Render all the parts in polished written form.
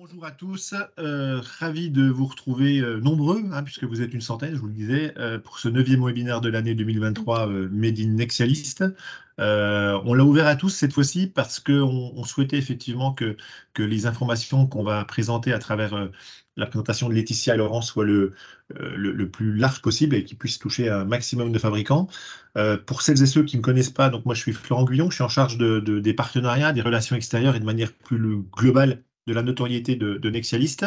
Bonjour à tous, ravi de vous retrouver nombreux, puisque vous êtes une centaine, je vous le disais, pour ce 9e webinaire de l'année 2023 Made in Nexialist. On l'a ouvert à tous cette fois-ci parce qu'on souhaitait effectivement que les informations qu'on va présenter à travers la présentation de Laetitia et Laurent soient le plus large possible et qu'ils puissent toucher un maximum de fabricants. Pour celles et ceux qui ne me connaissent pas, donc moi je suis Florent Guyon, je suis en charge des partenariats, des relations extérieures et de manière plus globale de la notoriété de Nexialist.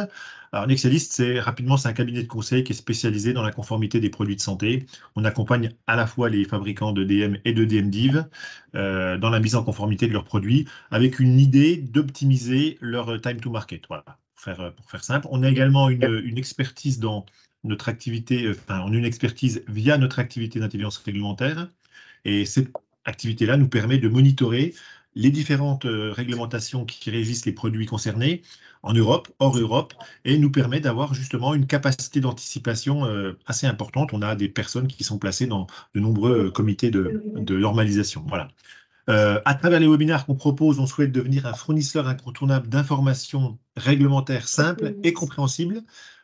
Alors Nexialist, c'est un cabinet de conseil qui est spécialisé dans la conformité des produits de santé. On accompagne à la fois les fabricants de DM et de DMDiv dans la mise en conformité de leurs produits avec une idée d'optimiser leur time to market. Voilà, pour faire simple. On a également une expertise dans notre activité, on a une expertise via notre activité d'intelligence réglementaire. Et cette activité-là nous permet de monitorer les différentes réglementations qui régissent les produits concernés en Europe, hors Europe, et nous permet d'avoir justement une capacité d'anticipation assez importante. On a des personnes qui sont placées dans de nombreux comités de normalisation. Voilà. À travers les webinaires qu'on propose, on souhaite devenir un fournisseur incontournable d'informations réglementaires simples et compréhensibles,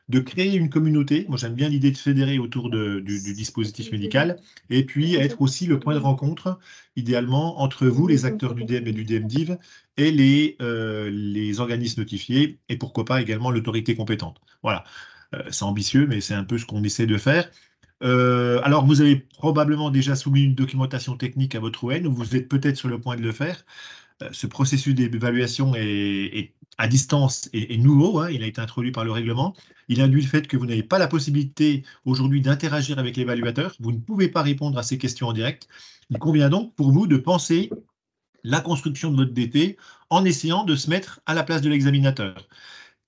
de créer une communauté. Moi, j'aime bien l'idée de fédérer autour du dispositif médical, et puis être aussi le point de rencontre, idéalement, entre vous, les acteurs du DM et du DMDiv, et les organismes notifiés, et pourquoi pas également l'autorité compétente. Voilà. C'est ambitieux, mais c'est un peu ce qu'on essaie de faire. Alors, vous avez probablement déjà soumis une documentation technique à votre ON, ou vous êtes peut-être sur le point de le faire. Ce processus d'évaluation est à distance et nouveau, il a été introduit par le règlement. Il induit le fait que vous n'avez pas la possibilité aujourd'hui d'interagir avec l'évaluateur. Vous ne pouvez pas répondre à ces questions en direct. Il convient donc pour vous de penser la construction de votre DT en essayant de se mettre à la place de l'examinateur.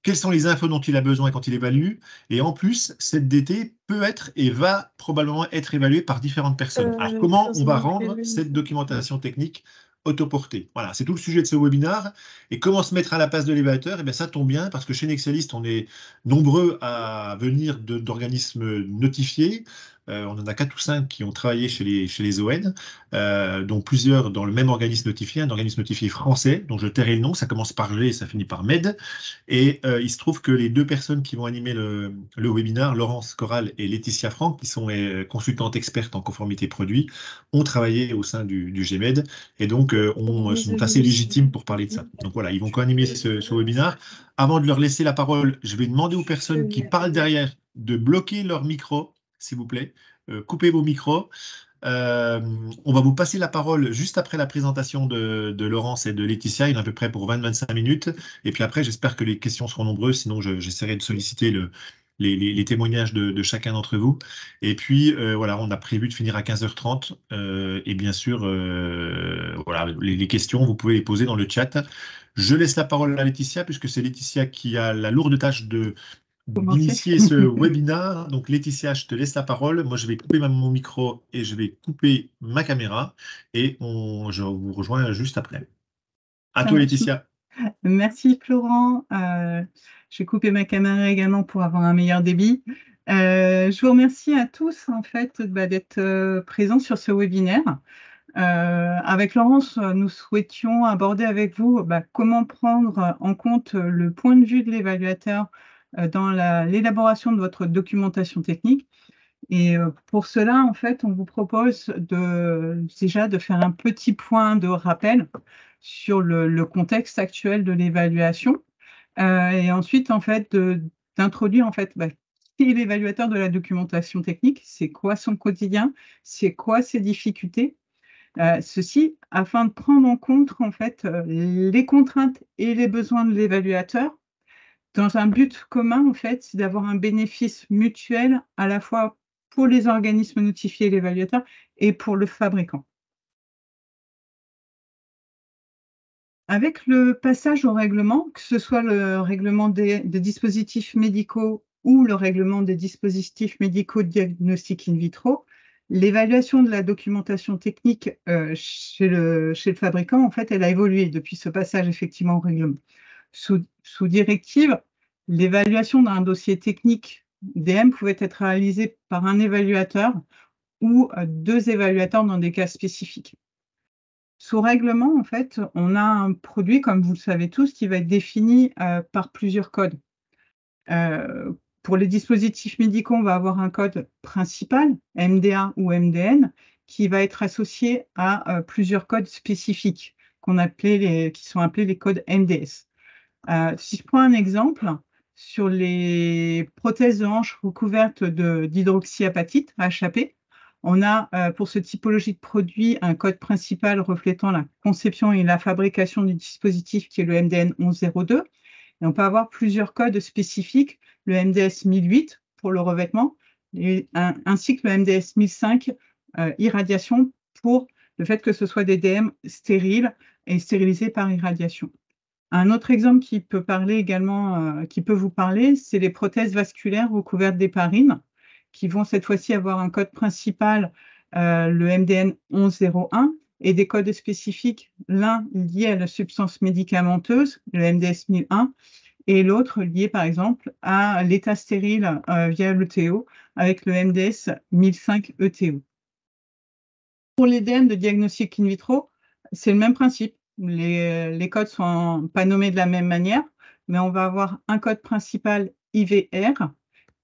Quelles sont les infos dont il a besoin quand il évalue? Et en plus, cette DT peut être et va probablement être évaluée par différentes personnes. Alors, comment on va rendre cette documentation technique autoportée? Voilà, c'est tout le sujet de ce webinaire. Et comment se mettre à la place de l'évaluateur? Eh bien, ça tombe bien parce que chez Nexialist, on est nombreux à venir d'organismes notifiés. On en a 4 ou 5 qui ont travaillé chez les ON, dont plusieurs dans le même organisme notifié, un organisme notifié français, dont je tairai le nom, ça commence par G et ça finit par MED. Et il se trouve que les deux personnes qui vont animer le webinaire, Laurence Corral et Laetitia Franck, qui sont consultantes expertes en conformité produit, ont travaillé au sein du GMED et donc sont assez légitimes pour parler de ça. Donc voilà, ils vont co-animer ce webinaire. Avant de leur laisser la parole, je vais demander aux personnes qui parlent derrière de bloquer leur micro, s'il vous plaît. Coupez vos micros. On va vous passer la parole juste après la présentation de Laurence et de Laetitia. Il est à peu près pour 20-25 minutes. Et puis après, j'espère que les questions seront nombreuses. Sinon, j'essaierai de solliciter les témoignages de chacun d'entre vous. Et puis, voilà, on a prévu de finir à 15h30. Et bien sûr, voilà, les questions, vous pouvez les poser dans le chat. Je laisse la parole à Laetitia, puisque c'est Laetitia qui a la lourde tâche d'initier ce webinaire. Donc, Laetitia, je te laisse la parole. Moi, je vais couper mon micro et je vais couper ma caméra et je vous rejoins juste après. À toi, Laetitia. Merci, Florent. Je vais couper ma caméra également pour avoir un meilleur débit. Je vous remercie à tous en fait d'être présents sur ce webinaire. Avec Laurence, nous souhaitions aborder avec vous comment prendre en compte le point de vue de l'évaluateur dans l'élaboration de votre documentation technique. Et pour cela, en fait, on vous propose déjà de faire un petit point de rappel sur le contexte actuel de l'évaluation et ensuite, en fait, d'introduire en fait qui est l'évaluateur de la documentation technique, c'est quoi son quotidien, c'est quoi ses difficultés. Ceci afin de prendre en compte en fait les contraintes et les besoins de l'évaluateur dans un but commun en fait, c'est d'avoir un bénéfice mutuel à la fois pour les organismes notifiés et l'évaluateur et pour le fabricant. Avec le passage au règlement, que ce soit le règlement des dispositifs médicaux ou le règlement des dispositifs médicaux de diagnostic in vitro, l'évaluation de la documentation technique chez le fabricant, en fait, elle a évolué depuis ce passage effectivement au règlement. Sous directive, l'évaluation d'un dossier technique DM pouvait être réalisée par un évaluateur ou 2 évaluateurs dans des cas spécifiques. Sous règlement, en fait, on a un produit, comme vous le savez tous, qui va être défini par plusieurs codes. Pour les dispositifs médicaux, on va avoir un code principal, MDA ou MDN, qui va être associé à plusieurs codes spécifiques qui sont appelés les codes MDS. Si je prends un exemple, sur les prothèses de hanche recouvertes d'hydroxyapatite, HAP, on a pour ce typologie de produit un code principal reflétant la conception et la fabrication du dispositif qui est le MDN 1102. Et on peut avoir plusieurs codes spécifiques, le MDS 1008 pour le revêtement, ainsi que le MDS 1005 irradiation pour le fait que ce soit des DM stériles et stérilisés par irradiation. Un autre exemple qui peut parler également, qui peut vous parler, c'est les prothèses vasculaires recouvertes d'héparine, qui vont cette fois-ci avoir un code principal, le MDN 1101, et des codes spécifiques, l'un lié à la substance médicamenteuse, le MDS 1001, et l'autre lié par exemple à l'état stérile via l'ETO, avec le MDS 1005 ETO. Pour les DM de diagnostic in vitro, c'est le même principe. Les codes ne sont pas nommés de la même manière, mais on va avoir un code principal IVR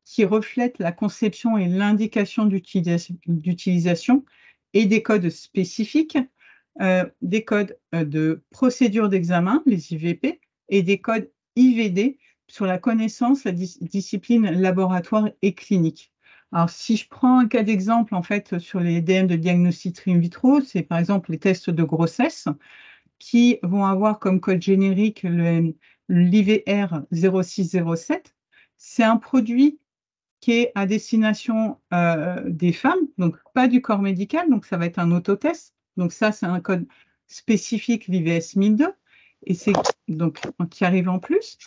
qui reflète la conception et l'indication d'utilisation et des codes spécifiques, des codes de procédure d'examen, les IVP, et des codes IVD sur la connaissance, la discipline laboratoire et clinique. Alors, si je prends un cas d'exemple, en fait, sur les DM de diagnostic in vitro, c'est par exemple les tests de grossesse qui vont avoir comme code générique l'IVR 0607. C'est un produit qui est à destination des femmes, donc pas du corps médical, donc ça va être un autotest. Donc ça, c'est un code spécifique, l'IVS 1002, et c'est donc qui arrive en plus.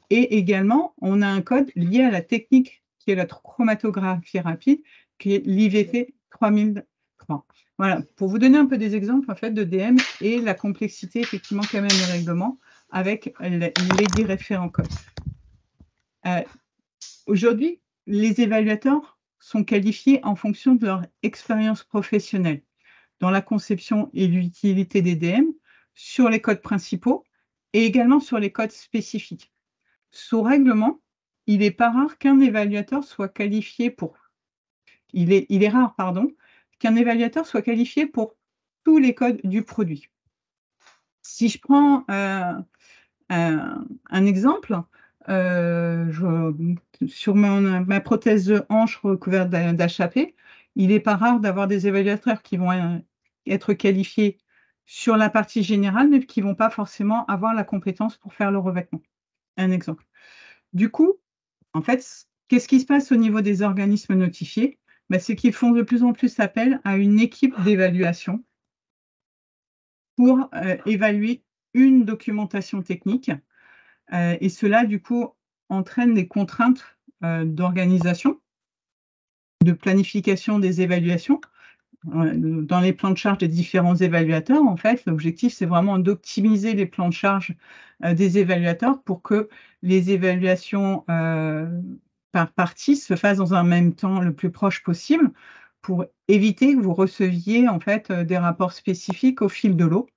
Et également, on a un code lié à la technique qui est la chromatographie rapide, qui est l'IVP 3003. Voilà, pour vous donner un peu des exemples en fait, de DM et la complexité effectivement quand même des règlements avec les 10 référents codes. Aujourd'hui, les évaluateurs sont qualifiés en fonction de leur expérience professionnelle dans la conception et l'utilité des DM, sur les codes principaux et également sur les codes spécifiques. Sous règlement, il n'est pas rare qu'un évaluateur soit qualifié pour... Il est rare, pardon, qu'un évaluateur soit qualifié pour tous les codes du produit. Si je prends un exemple, sur ma prothèse de hanche recouverte d'HAP, il n'est pas rare d'avoir des évaluateurs qui vont être qualifiés sur la partie générale, mais qui ne vont pas forcément avoir la compétence pour faire le revêtement. Un exemple. Du coup, en fait, qu'est-ce qui se passe au niveau des organismes notifiés? C'est qu'ils font de plus en plus appel à une équipe d'évaluation pour évaluer une documentation technique. Et cela, du coup, entraîne des contraintes d'organisation, de planification des évaluations. Dans les plans de charge des différents évaluateurs, en fait, l'objectif, c'est vraiment d'optimiser les plans de charge des évaluateurs pour que les évaluations par partie se fassent dans un même temps le plus proche possible pour éviter que vous receviez en fait des rapports spécifiques au fil de l'eau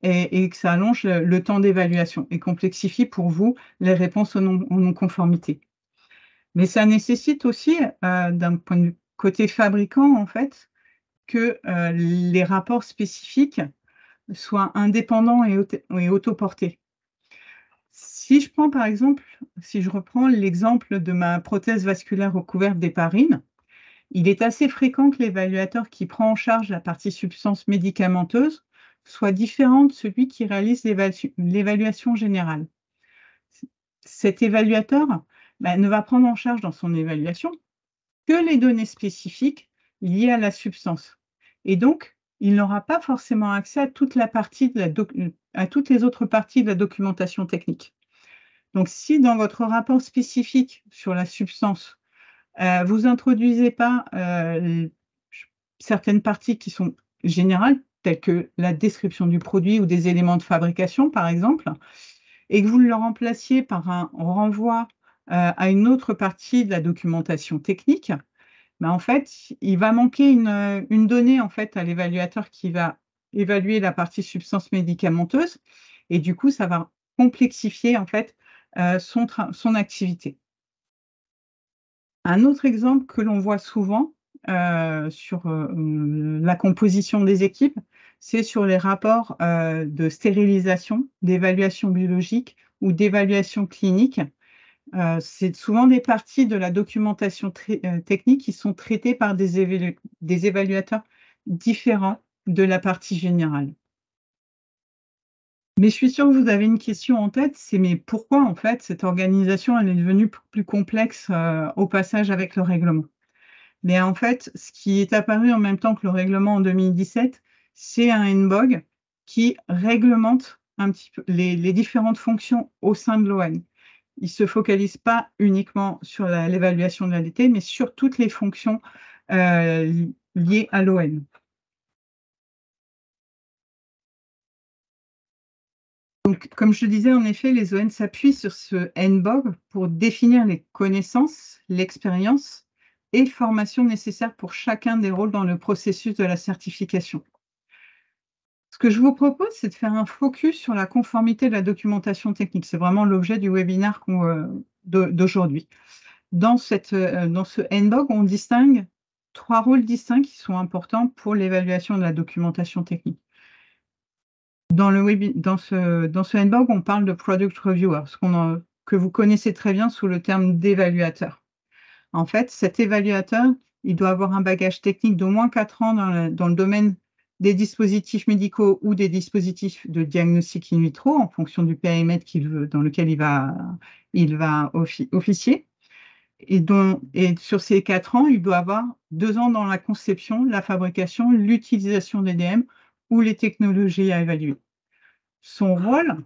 et que ça allonge le temps d'évaluation et complexifie pour vous les réponses en non-conformité. Mais ça nécessite aussi, d'un point de vue côté fabricant, en fait, que les rapports spécifiques soient indépendants et autoportés. Si je prends par exemple, si je reprends l'exemple de ma prothèse vasculaire recouverte d'héparine, il est assez fréquent que l'évaluateur qui prend en charge la partie substance médicamenteuse soit différent de celui qui réalise l'évaluation générale. Cet évaluateur ne va prendre en charge dans son évaluation que les données spécifiques liées à la substance. Et donc, il n'aura pas forcément accès à toute la partie à toutes les autres parties de la documentation technique. Donc, si dans votre rapport spécifique sur la substance, vous introduisez pas certaines parties qui sont générales, telles que la description du produit ou des éléments de fabrication, par exemple, et que vous le remplaciez par un renvoi à une autre partie de la documentation technique, en fait, il va manquer une donnée en fait, à l'évaluateur qui va évaluer la partie substance médicamenteuse et du coup, ça va complexifier en fait son activité. Un autre exemple que l'on voit souvent sur la composition des équipes, c'est sur les rapports de stérilisation, d'évaluation biologique ou d'évaluation clinique. C'est souvent des parties de la documentation technique qui sont traitées par des évaluateurs différents de la partie générale. Mais je suis sûre que vous avez une question en tête, c'est mais pourquoi en fait cette organisation elle est devenue plus complexe au passage avec le règlement? Mais en fait, ce qui est apparu en même temps que le règlement en 2017, c'est un NBOG qui réglemente un petit peu les différentes fonctions au sein de l'ON. Il ne se focalise pas uniquement sur l'évaluation de l'ADT, mais sur toutes les fonctions liées à l'ON. Donc, comme je le disais, en effet, les ON s'appuient sur ce NBOG pour définir les connaissances, l'expérience et formation nécessaires pour chacun des rôles dans le processus de la certification. Ce que je vous propose, c'est de faire un focus sur la conformité de la documentation technique. C'est vraiment l'objet du webinaire d'aujourd'hui. Dans ce NBOG, on distingue 3 rôles distincts qui sont importants pour l'évaluation de la documentation technique. Dans ce NBOG, on parle de Product Reviewer, que vous connaissez très bien sous le terme d'évaluateur. En fait, cet évaluateur, il doit avoir un bagage technique d'au moins 4 ans dans le domaine des dispositifs médicaux ou des dispositifs de diagnostic in vitro, en fonction du périmètre dans lequel il va officier. Et sur ces 4 ans, il doit avoir 2 ans dans la conception, la fabrication, l'utilisation d'EDM ou les technologies à évaluer. Son rôle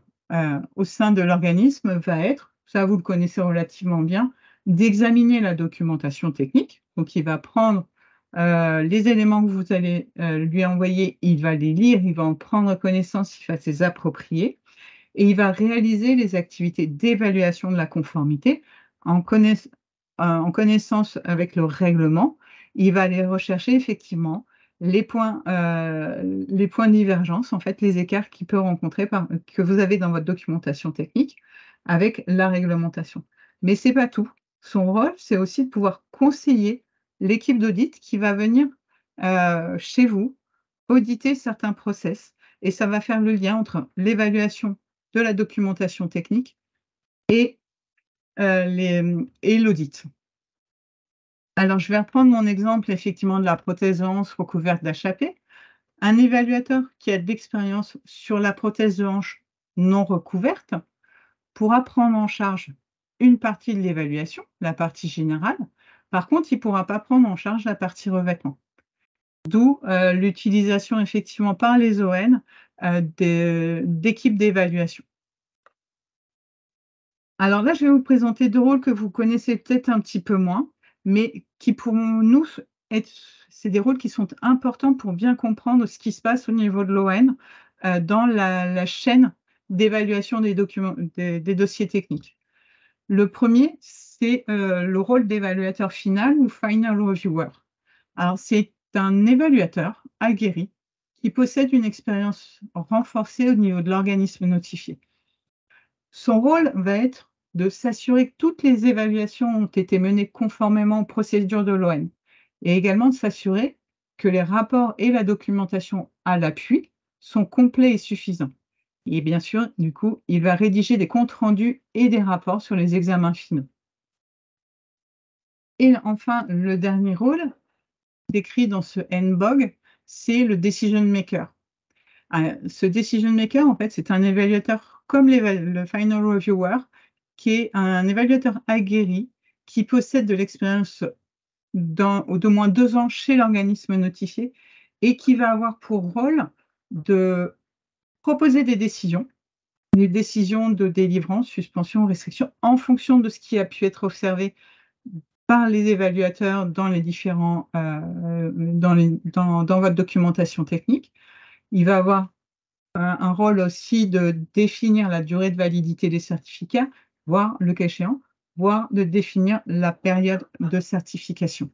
au sein de l'organisme va être, ça vous le connaissez relativement bien, d'examiner la documentation technique. Donc, il va prendre les éléments que vous allez lui envoyer, il va les lire, il va en prendre connaissance, il va les approprier et il va réaliser les activités d'évaluation de la conformité en connaissance avec le règlement. Il va aller rechercher effectivement les points de divergence, en fait, les écarts qu'il peut rencontrer, que vous avez dans votre documentation technique avec la réglementation. Mais ce n'est pas tout. Son rôle, c'est aussi de pouvoir conseiller l'équipe d'audit qui va venir chez vous auditer certains process. Et ça va faire le lien entre l'évaluation de la documentation technique et l'audit. Alors, je vais reprendre mon exemple effectivement de la prothèse de hanche recouverte d'HAP. Un évaluateur qui a de l'expérience sur la prothèse de hanche non recouverte pourra prendre en charge une partie de l'évaluation, la partie générale. Par contre, il ne pourra pas prendre en charge la partie revêtement. D'où l'utilisation effectivement par les ON d'équipes d'évaluation. Alors là, je vais vous présenter 2 rôles que vous connaissez peut-être un petit peu moins, mais qui pour nous, c'est des rôles qui sont importants pour bien comprendre ce qui se passe au niveau de l'ON dans la chaîne d'évaluation des dossiers techniques. Le premier, c'est le rôle d'évaluateur final ou final reviewer. Alors, c'est un évaluateur aguerri qui possède une expérience renforcée au niveau de l'organisme notifié. Son rôle va être de s'assurer que toutes les évaluations ont été menées conformément aux procédures de l'ON et également de s'assurer que les rapports et la documentation à l'appui sont complets et suffisants. Et bien sûr, du coup, il va rédiger des comptes rendus et des rapports sur les examens finaux. Et enfin, le dernier rôle décrit dans ce NBOG, c'est le decision maker. Ce decision maker, en fait, c'est un évaluateur comme le final reviewer, qui est un évaluateur aguerri qui possède de l'expérience d'au moins 2 ans chez l'organisme notifié et qui va avoir pour rôle de proposer des décisions de délivrance, suspension, restriction, en fonction de ce qui a pu être observé par les évaluateurs dans les différents dans votre documentation technique. Il va avoir un rôle aussi de définir la durée de validité des certificats, voire le cas échéant, voire de définir la période de certification.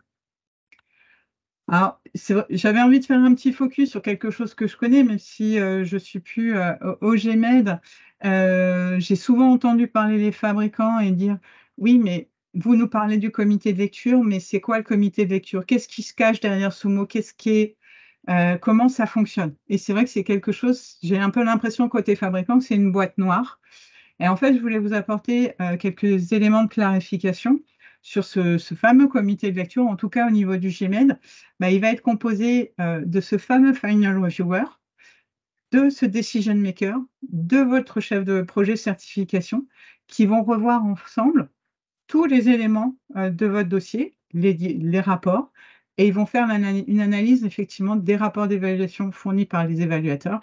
Alors, j'avais envie de faire un petit focus sur quelque chose que je connais, même si je suis plus au GMED. J'ai souvent entendu parler les fabricants et dire, oui, mais vous nous parlez du comité de lecture, mais c'est quoi le comité de lecture? Qu'est-ce qui se cache derrière ce mot? Comment ça fonctionne? Et c'est vrai que c'est quelque chose, j'ai un peu l'impression côté fabricant que c'est une boîte noire. Et en fait, je voulais vous apporter quelques éléments de clarification sur ce fameux comité de lecture, en tout cas au niveau du GMED. Bah, il va être composé de ce fameux final reviewer, de ce decision maker, de votre chef de projet certification, qui vont revoir ensemble tous les éléments de votre dossier, les rapports, et ils vont faire une analyse effectivement des rapports d'évaluation fournis par les évaluateurs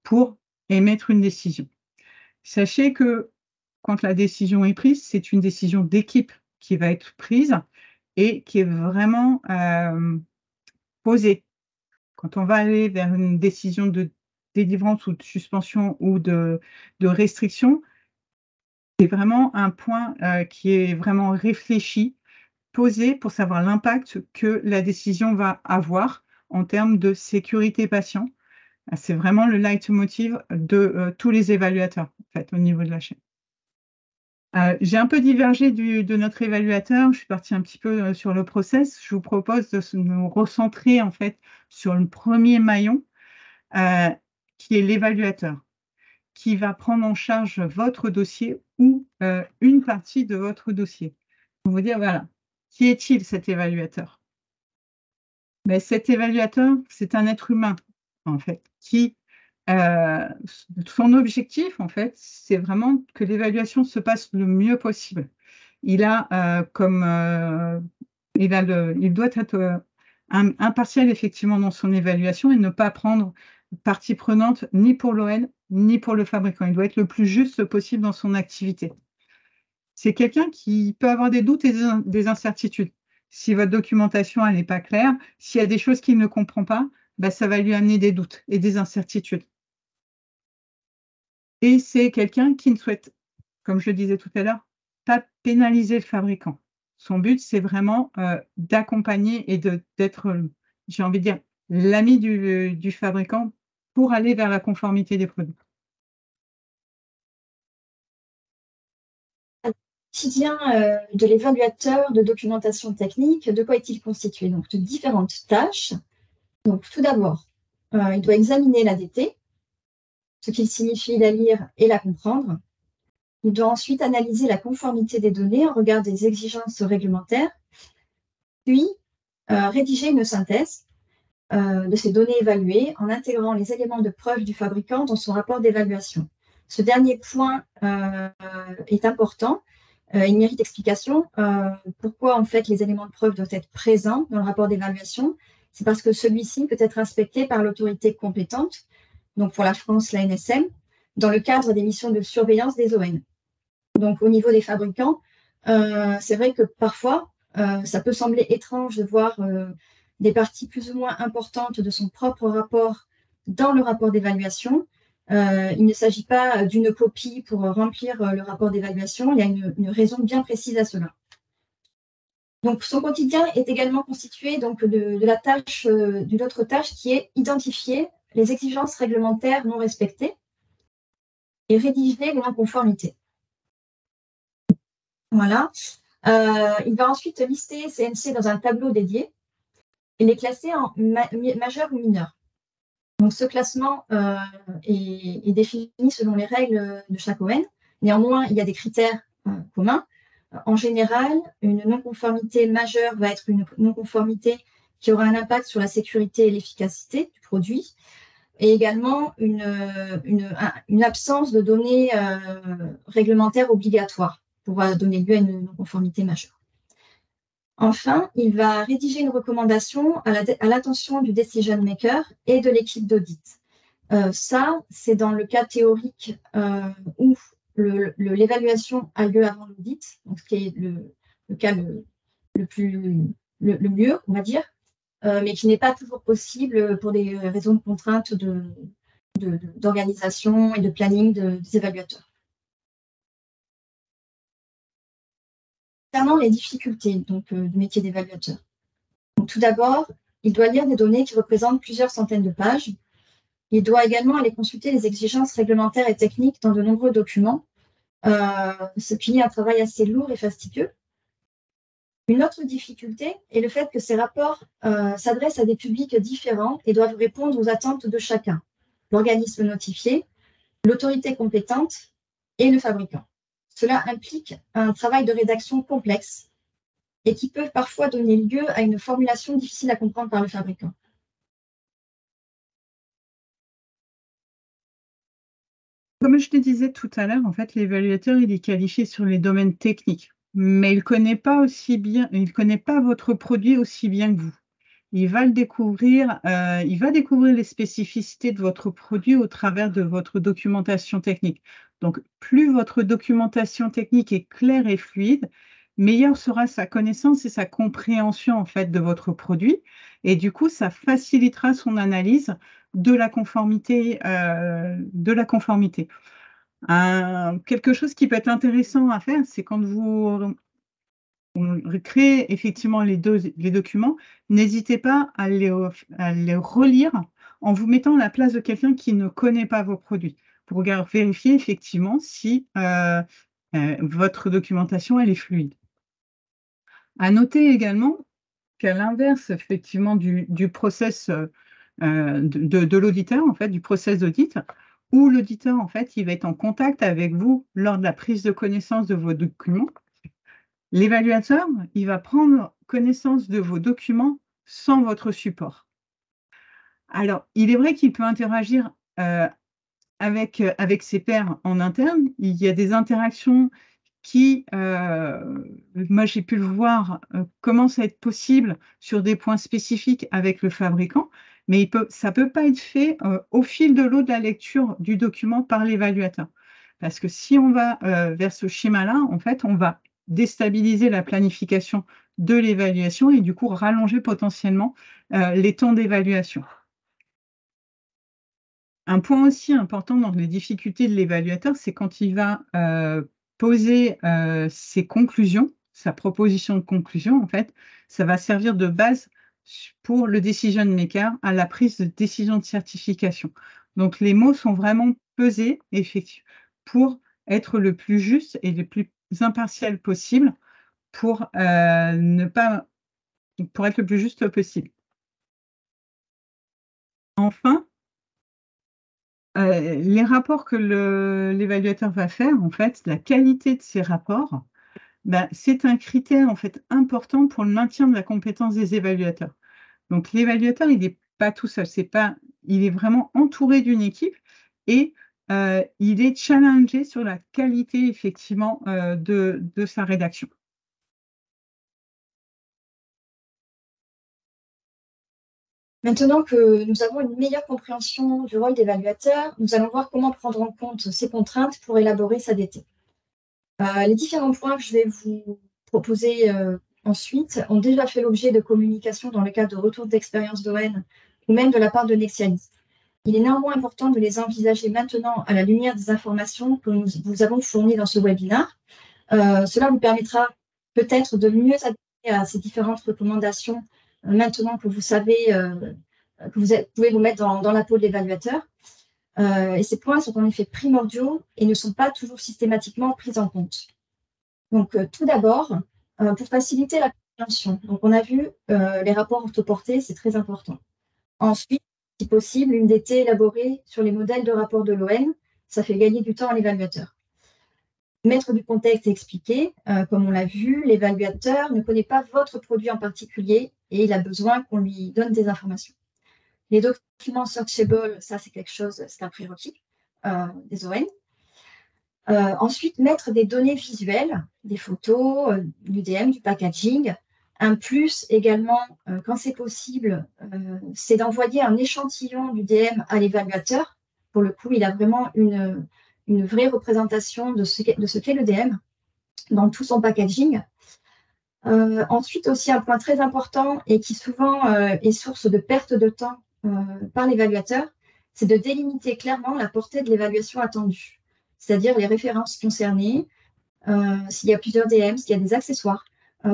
pour émettre une décision. Sachez que quand la décision est prise, c'est une décision d'équipe qui va être prise et qui est vraiment posée. Quand on va aller vers une décision de délivrance ou de suspension ou de restriction, c'est vraiment un point qui est vraiment réfléchi, posé pour savoir l'impact que la décision va avoir en termes de sécurité patient. C'est vraiment le leitmotiv de tous les évaluateurs en fait, au niveau de la chaîne. J'ai un peu divergé de notre évaluateur. Je suis partie un petit peu sur le process. Je vous propose de nous recentrer en fait sur le premier maillon, euh, qui est l'évaluateur, qui va prendre en charge votre dossier ou une partie de votre dossier. Pour vous dire, voilà, qui est-il cet évaluateur? Mais cet évaluateur, c'est un être humain, en fait, qui, euh, son objectif, en fait, c'est vraiment que l'évaluation se passe le mieux possible. Il a il doit être impartial, effectivement, dans son évaluation et ne pas prendre partie prenante ni pour l'ON, ni pour le fabricant. Il doit être le plus juste possible dans son activité. C'est quelqu'un qui peut avoir des doutes et des incertitudes. Si votre documentation n'est pas claire, s'il y a des choses qu'il ne comprend pas, bah, ça va lui amener des doutes et des incertitudes. Et c'est quelqu'un qui ne souhaite, comme je le disais tout à l'heure, pas pénaliser le fabricant. Son but, c'est vraiment d'accompagner et d'être, j'ai envie de dire, l'ami du fabricant pour aller vers la conformité des produits. Quotidien de l'évaluateur de documentation technique, de quoi est-il constitué? Donc, de différentes tâches. Donc, tout d'abord, il doit examiner l'ADT, ce qu'il signifie la lire et la comprendre. Il doit ensuite analyser la conformité des données en regard des exigences réglementaires, puis rédiger une synthèse de ces données évaluées en intégrant les éléments de preuve du fabricant dans son rapport d'évaluation. Ce dernier point est important. Il mérite explication. Pourquoi, en fait, les éléments de preuve doivent être présents dans le rapport d'évaluation? C'est parce que celui-ci peut être inspecté par l'autorité compétente, donc pour la France, l'ANSM, dans le cadre des missions de surveillance des ON. Donc, au niveau des fabricants, c'est vrai que parfois, ça peut sembler étrange de voir des parties plus ou moins importantes de son propre rapport dans le rapport d'évaluation. Il ne s'agit pas d'une copie pour remplir le rapport d'évaluation. Il y a une raison bien précise à cela. Donc, son quotidien est également constitué donc, de la tâche, d'une autre tâche qui est identifier les exigences réglementaires non respectées et rédiger les non-conformités. Voilà. Il va ensuite lister CNC dans un tableau dédié et les classer en majeur ou mineur. Donc, ce classement est défini selon les règles de chaque ON. Néanmoins, il y a des critères communs. En général, une non-conformité majeure va être une non-conformité qui aura un impact sur la sécurité et l'efficacité du produit, et également une absence de données réglementaires obligatoires pour donner lieu à une non-conformité majeure. Enfin, il va rédiger une recommandation à l'attention du decision maker et de l'équipe d'audit. Ça, c'est dans le cas théorique où l'évaluation a lieu avant l'audit, donc ce qui est le cas le mieux, on va dire, mais qui n'est pas toujours possible pour des raisons de contraintes d'organisation et de planning des évaluateurs. Concernant les difficultés du métier d'évaluateur. Tout d'abord, il doit lire des données qui représentent plusieurs centaines de pages. Il doit également aller consulter les exigences réglementaires et techniques dans de nombreux documents, ce qui est un travail assez lourd et fastidieux. Une autre difficulté est le fait que ces rapports s'adressent à des publics différents et doivent répondre aux attentes de chacun, l'organisme notifié, l'autorité compétente et le fabricant. Cela implique un travail de rédaction complexe et qui peut parfois donner lieu à une formulation difficile à comprendre par le fabricant. Comme je te disais tout à l'heure, en fait, l'évaluateur, il est qualifié sur les domaines techniques, mais il ne connaît pas votre produit aussi bien que vous. Il va découvrir les spécificités de votre produit au travers de votre documentation technique. Donc, plus votre documentation technique est claire et fluide, meilleure sera sa connaissance et sa compréhension en fait de votre produit. Et du coup, ça facilitera son analyse de la conformité. Quelque chose qui peut être intéressant à faire, c'est quand vous créez effectivement les documents, n'hésitez pas à les relire en vous mettant à la place de quelqu'un qui ne connaît pas vos produits pour vérifier effectivement si votre documentation elle est fluide. À noter également qu'à l'inverse effectivement du process de l'auditeur, en fait, du process d'audit, où l'auditeur, en fait, il va être en contact avec vous lors de la prise de connaissance de vos documents. L'évaluateur, il va prendre connaissance de vos documents sans votre support. Alors, il est vrai qu'il peut interagir avec ses pairs en interne. Il y a des interactions qui, moi j'ai pu le voir, commencent à être possibles sur des points spécifiques avec le fabricant, mais ça ne peut pas être fait au fil de l'eau de la lecture du document par l'évaluateur. Parce que si on va vers ce schéma-là, en fait, on va déstabiliser la planification de l'évaluation et du coup rallonger potentiellement les temps d'évaluation. Un point aussi important dans les difficultés de l'évaluateur, c'est quand il va poser ses conclusions, sa proposition de conclusion, en fait, ça va servir de base pour le decision maker à la prise de décision de certification. Donc, les mots sont vraiment pesés, effectivement, pour être le plus juste et le plus impartial possible pour être le plus juste possible. Enfin, les rapports que l'évaluateur va faire, en fait, la qualité de ces rapports, c'est un critère en fait important pour le maintien de la compétence des évaluateurs. Donc l'évaluateur, il n'est pas tout seul, il est vraiment entouré d'une équipe et il est challengé sur la qualité effectivement de sa rédaction. Maintenant que nous avons une meilleure compréhension du rôle d'évaluateur, nous allons voir comment prendre en compte ces contraintes pour élaborer sa DT. Les différents points que je vais vous proposer ensuite ont déjà fait l'objet de communication dans le cadre de retours d'expérience d'ON ou même de la part de Nexialis. Il est néanmoins important de les envisager maintenant à la lumière des informations que nous vous avons fournies dans ce webinaire. Cela vous permettra peut-être de mieux adapter à ces différentes recommandations maintenant que vous savez que vous pouvez vous mettre dans la peau de l'évaluateur. Et ces points sont en effet primordiaux et ne sont pas toujours systématiquement pris en compte. Donc, tout d'abord, pour faciliter la compréhension, donc on a vu les rapports autoportés, c'est très important. Ensuite, si possible, une DT élaborée sur les modèles de rapports de l'ON, ça fait gagner du temps à l'évaluateur. Mettre du contexte et expliquer, comme on l'a vu, l'évaluateur ne connaît pas votre produit en particulier et il a besoin qu'on lui donne des informations. Les documents searchable, ça c'est quelque chose, c'est un prérequis des ON. Ensuite, mettre des données visuelles, des photos, l'UDM, du packaging. Un plus également, quand c'est possible, c'est d'envoyer un échantillon d'UDM à l'évaluateur. Pour le coup, il a vraiment une vraie représentation de ce qu'est l'UDM dans tout son packaging. Ensuite, aussi un point très important et qui souvent est source de perte de temps par l'évaluateur, c'est de délimiter clairement la portée de l'évaluation attendue, c'est-à-dire les références concernées, s'il y a plusieurs DM, s'il y a des accessoires.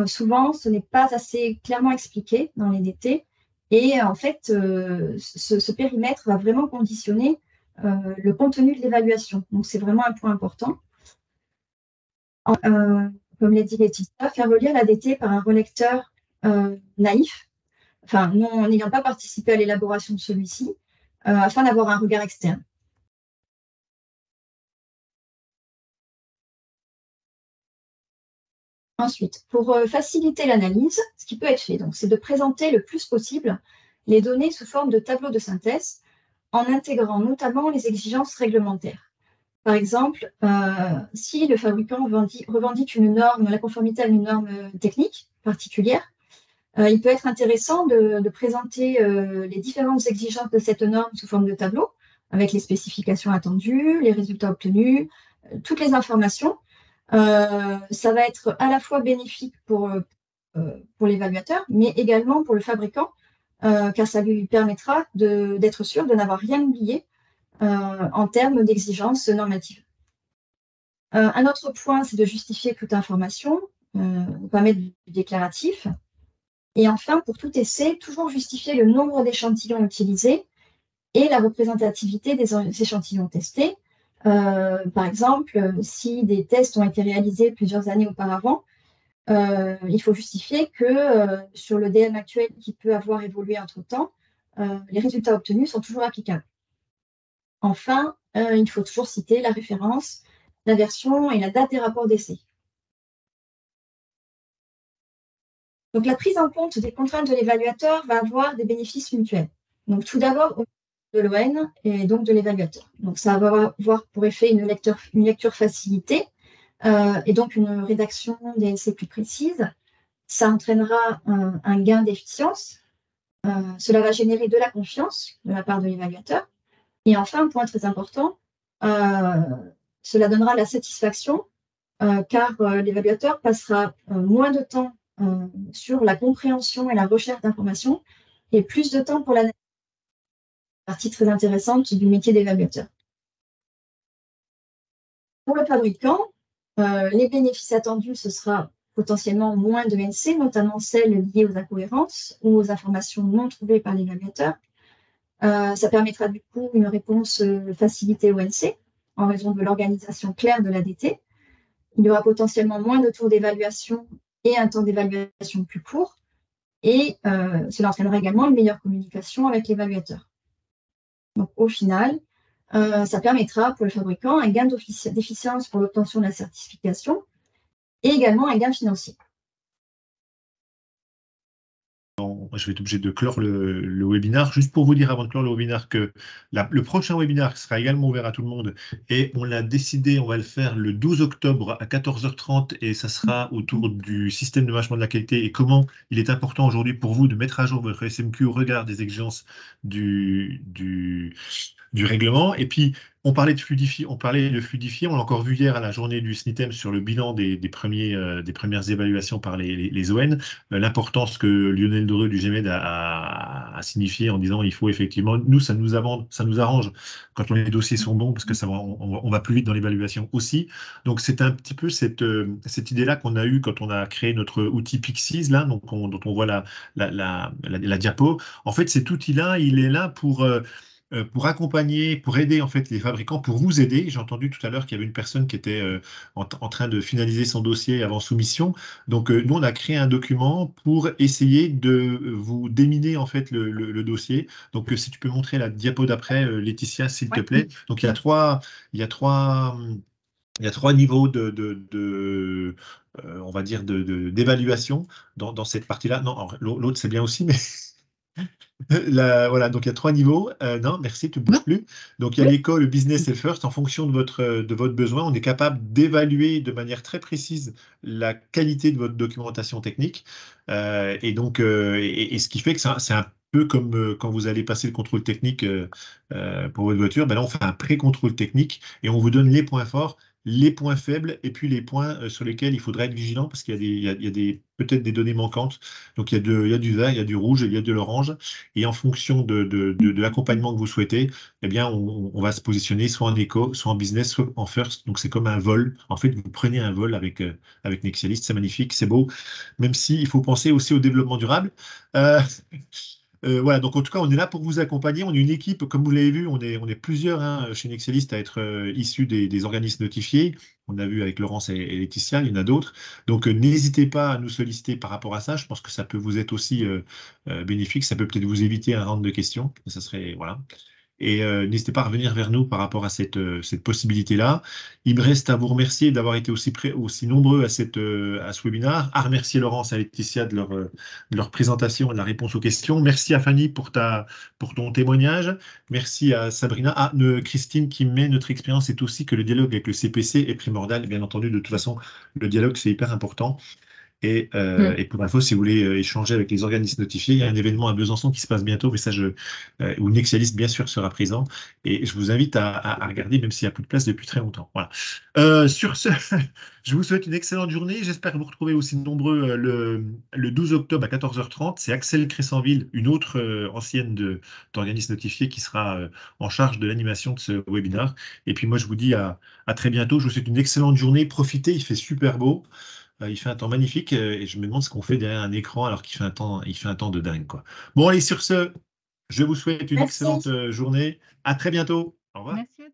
Souvent, ce n'est pas assez clairement expliqué dans les DT Et en fait, ce périmètre va vraiment conditionner le contenu de l'évaluation. Donc, c'est vraiment un point important. Comme l'a dit Laetitia, faire relire l'ADT par un relecteur naïf, enfin, n'ayant pas participé à l'élaboration de celui-ci, afin d'avoir un regard externe. Ensuite, pour faciliter l'analyse, ce qui peut être fait, c'est de présenter le plus possible les données sous forme de tableau de synthèse, en intégrant notamment les exigences réglementaires. Par exemple, si le fabricant revendique une norme, la conformité à une norme technique particulière, il peut être intéressant de présenter les différentes exigences de cette norme sous forme de tableau, avec les spécifications attendues, les résultats obtenus, toutes les informations. Ça va être à la fois bénéfique pour l'évaluateur, mais également pour le fabricant, car ça lui permettra d'être sûr de n'avoir rien oublié en termes d'exigences normatives. Un autre point, c'est de justifier toute information, pas mettre du déclaratif. Et enfin, pour tout essai, toujours justifier le nombre d'échantillons utilisés et la représentativité des échantillons testés. Par exemple, si des tests ont été réalisés plusieurs années auparavant, il faut justifier que sur le DM actuel qui peut avoir évolué entre-temps, les résultats obtenus sont toujours applicables. Enfin, il faut toujours citer la référence, la version et la date des rapports d'essai. Donc, la prise en compte des contraintes de l'évaluateur va avoir des bénéfices mutuels. Donc, tout d'abord, de l'ON et donc de l'évaluateur. Donc, ça va avoir pour effet une lecture facilitée et donc une rédaction des essais plus précise. Ça entraînera un gain d'efficience. Cela va générer de la confiance de la part de l'évaluateur. Et enfin, un point très important, cela donnera la satisfaction car l'évaluateur passera moins de temps sur la compréhension et la recherche d'informations et plus de temps pour l'analyse. Partie très intéressante du métier d'évaluateur. Pour le fabricant, les bénéfices attendus, ce sera potentiellement moins de NC, notamment celles liées aux incohérences ou aux informations non trouvées par l'évaluateur. Ça permettra du coup une réponse facilitée au NC en raison de l'organisation claire de l'ADT. Il y aura potentiellement moins de tours d'évaluation et un temps d'évaluation plus court. Et cela entraînera également une meilleure communication avec l'évaluateur. Donc, au final, ça permettra pour le fabricant un gain d'efficience pour l'obtention de la certification et également un gain financier. Je vais être obligé de clore le webinaire. Juste pour vous dire avant de clore le webinaire que le prochain webinaire sera également ouvert à tout le monde et on l'a décidé, on va le faire le 12 octobre à 14h30 et ça sera autour du système de management de la qualité et comment il est important aujourd'hui pour vous de mettre à jour votre SMQ au regard des exigences du règlement. Et puis, on parlait de fluidifier, on l'a encore vu hier à la journée du SNITEM sur le bilan des premières évaluations par les ON, l'importance que Lionel Doreux du GEMED a signifié en disant il faut effectivement, nous, ça nous arrange quand les dossiers sont bons parce que on va plus vite dans l'évaluation aussi. Donc, c'est un petit peu cette idée-là qu'on a eue quand on a créé notre outil Pixies, là, dont on voit la diapo. En fait, cet outil-là, il est là pour accompagner, pour aider en fait les fabricants, pour vous aider. J'ai entendu tout à l'heure qu'il y avait une personne qui était en train de finaliser son dossier avant soumission. Donc nous, on a créé un document pour essayer de vous déminer en fait le dossier. Donc si tu peux montrer la diapo d'après, Laetitia, s'il te plaît. Donc il y a trois niveaux on va dire d'évaluation dans cette partie-là. Non, l'autre c'est bien aussi, mais voilà, donc il y a trois niveaux. Non, merci, tu ne bouges plus. Donc il y a l'éco, le business et le first. En fonction de votre besoin, on est capable d'évaluer de manière très précise la qualité de votre documentation technique. Et donc, ce qui fait que c'est un peu comme quand vous allez passer le contrôle technique pour votre voiture. Ben là, on fait un pré-contrôle technique et on vous donne les points forts, les points faibles et puis les points sur lesquels il faudrait être vigilant parce qu'il y a peut-être des données manquantes. Donc il y a du vert, il y a du rouge et il y a de l'orange. Et en fonction de l'accompagnement que vous souhaitez, eh bien, on va se positionner soit en éco, soit en business, soit en first. Donc c'est comme un vol. En fait, vous prenez un vol avec Nexialist, c'est magnifique, c'est beau. Même si il faut penser aussi au développement durable. Voilà, donc en tout cas, on est là pour vous accompagner. On est une équipe, comme vous l'avez vu, on est plusieurs hein, chez Nexalist à être issus des organismes notifiés. On a vu avec Laurence et Laetitia, il y en a d'autres. Donc n'hésitez pas à nous solliciter par rapport à ça. Je pense que ça peut vous être aussi bénéfique. Ça peut peut-être vous éviter un round de questions. Ça serait, voilà. Et n'hésitez pas à revenir vers nous par rapport à cette possibilité-là. Il me reste à vous remercier d'avoir été aussi nombreux à ce webinaire, à remercier Laurence et Laetitia de leur présentation et de la réponse aux questions. Merci à Fanny pour ton témoignage. Merci à Sabrina. Christine qui met notre expérience est aussi que le dialogue avec le CPC est primordial. Bien entendu, de toute façon, le dialogue, c'est hyper important. Et pour info, si vous voulez échanger avec les organismes notifiés, il y a un événement à Besançon qui se passe bientôt, où Nexialist, bien sûr, sera présent. Et je vous invite à regarder, même s'il n'y a plus de place depuis très longtemps. Voilà. Sur ce, je vous souhaite une excellente journée. J'espère vous retrouver aussi nombreux le 12 octobre à 14h30. C'est Axel Cressanville, une autre ancienne d'organisme notifié, qui sera en charge de l'animation de ce webinaire. Et puis moi, je vous dis à très bientôt. Je vous souhaite une excellente journée. Profitez, il fait super beau. Il fait un temps magnifique et je me demande ce qu'on fait derrière un écran alors il fait un temps de dingue, quoi. Bon, allez, sur ce, je vous souhaite une excellente Merci. journée. À très bientôt. Au revoir. Merci à tous.